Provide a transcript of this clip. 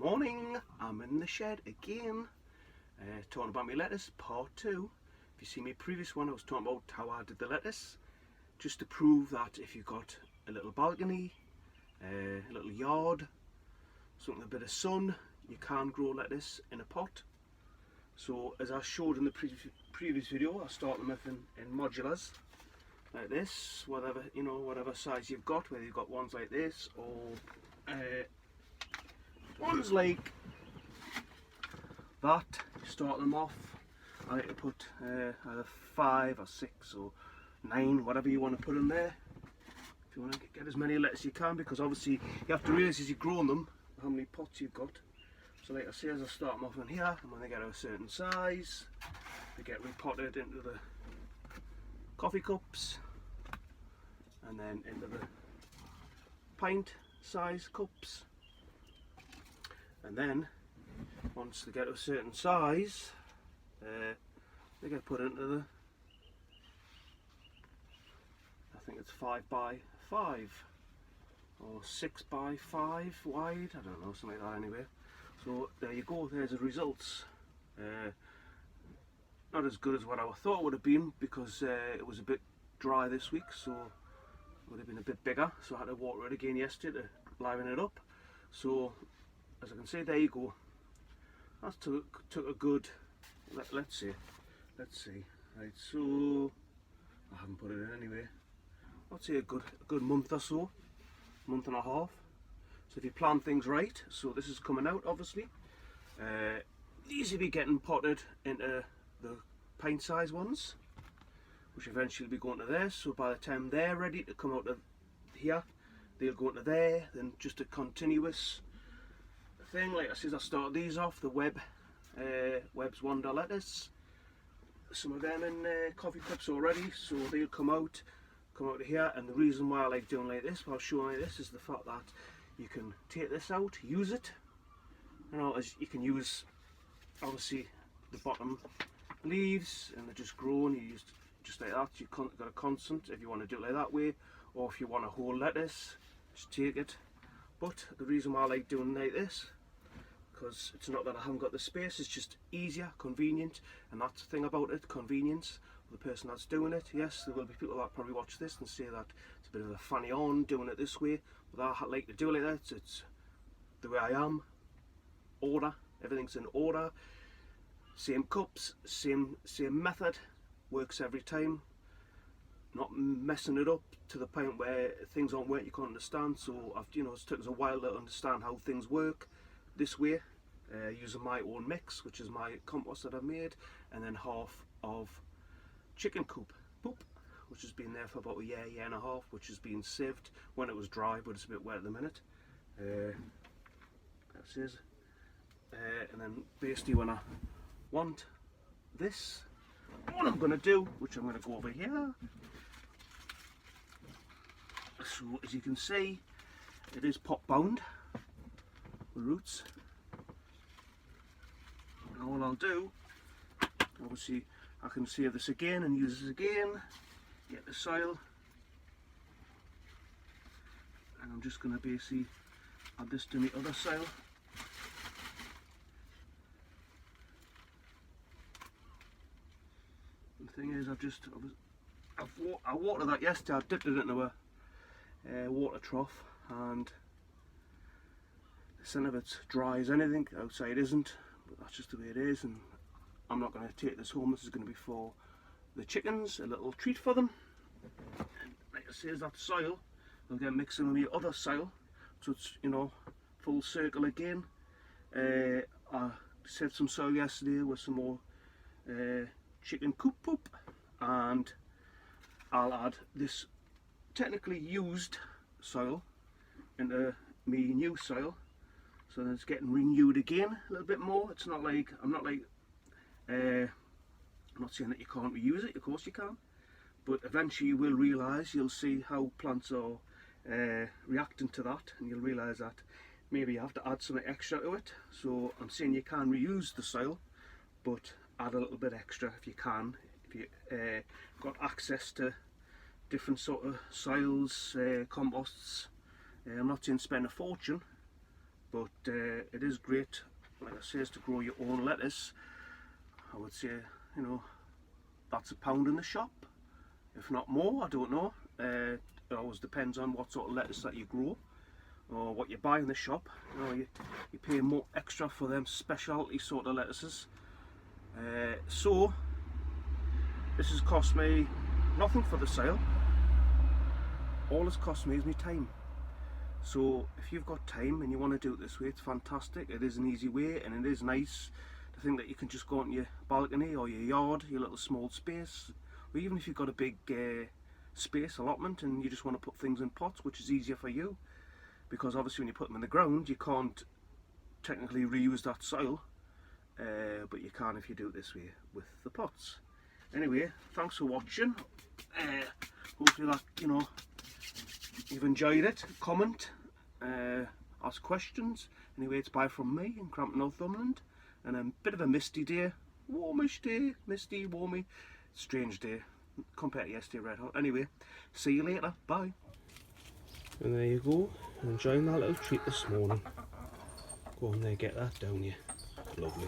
Morning, I'm in the shed again, talking about my lettuce, part 2. If you see my previous one, I was talking about how I did the lettuce, just to prove that if you've got a little balcony, a little yard, something a bit of sun, you can grow lettuce in a pot. So as I showed in the previous video, I start them off in modulars, like this, whatever size you've got, whether you've got ones like this or ones like that. Start them off. I like to put either 5 or 6 or 9, whatever you want to put in there. If you want to get as many lettuce as you can, because obviously you have to realise as you're growing them how many pots you've got. So like I say, as I start them off in here, and when they get to a certain size, they get repotted into the coffee cups, and then into the pint size cups. And then once they get to a certain size, they get put into the, I think it's 5 by 5 or 6 by 5 wide, I don't know, something like that anyway. So there you go, there's the results. Not as good as what I thought it would have been, because it was a bit dry this week, so it would have been a bit bigger, so I had to water it again yesterday to liven it up. So as I can see, there you go. That took a good, let's see, right, so I haven't put it in anyway. I'd say a good month or so, month and a half. So if you plan things right, so this is coming out obviously. These will be getting potted into the pint size ones, which eventually will be going to there. So by the time they're ready to come out of here, they'll go into there. Then just a continuous thing. Like I said, I started these off, the Webb's Wonder lettuce. Some of them in coffee cups already, so they'll come out to here. And the reason why I like doing like this, while showing like this, is the fact that you can take this out, use it. As you can use obviously the bottom leaves, and they're just growing. You use just like that. You've got a constant if you want to do it like that way, or if you want a whole lettuce, just take it. But the reason why I like doing like this, because it's not that I haven't got the space, it's just easier, convenient, and that's the thing about it, convenience of the person that's doing it. Yes, there will be people that probably watch this and say that it's a bit of a funny on doing it this way, but I like to do it like that. It's the way I am. Order, everything's in order, same cups, same method, works every time. Not messing it up to the point where things aren't working you can't understand. So it's took us a while to understand how things work this way, using my own mix, which is my compost that I've made, and then half of chicken coop poop, which has been there for about a year and a half, which has been sieved when it was dry, but it's a bit wet at the minute. That is, and then basically when I want this, what I'm going to do, which I'm going to go over here. So as you can see, it is pot bound, the roots. And all I'll do, obviously I can save this again and use this again, get the soil, and I'm just going to basically add this to my other soil. The thing is, I watered that yesterday. I dipped it into a water trough, and the centre of it's dry as anything. Outside isn't, but that's just the way it is. And I'm not going to take this home. This is going to be for the chickens, a little treat for them. And like I say, that soil will get mixed in with the other soil, so it's full circle again. I saved some soil yesterday with some more chicken coop poop, and I'll add this technically used soil into me new soil, so that it's getting renewed again a little bit more. It's not like I'm not saying that you can't reuse it, of course you can, but eventually you will realise, you'll see how plants are reacting to that, and you'll realise that maybe you have to add something extra to it. So I'm saying you can reuse the soil, but add a little bit extra if you can, if you got access to different sort of soils, composts. I'm not saying spend a fortune, but it is great, like I say, to grow your own lettuce. I would say, you know, that's £1 in the shop, if not more. I don't know. It always depends on what sort of lettuce that you grow or what you buy in the shop. You know, you pay more extra for them specialty sort of lettuces. So this has cost me nothing for the sale. All it's cost me is my time. So if you've got time and you want to do it this way, it's fantastic. It is an easy way, and it is nice to think that you can just go on your balcony or your yard, your little small space, or even if you've got a big space allotment and you just want to put things in pots, which is easier for you, because obviously when you put them in the ground you can't technically reuse that soil, but you can if you do it this way with the pots. Anyway, thanks for watching. Hopefully that, you know, you've enjoyed it. Comment, ask questions. Anyway, it's bye from me in Crampton, Northumberland, and a bit of a misty day, warmish day, misty, warmy, strange day compared to yesterday, red hot. Anyway, see you later. Bye. And there you go, enjoying that little treat this morning. Go on there, get that down here. Lovely.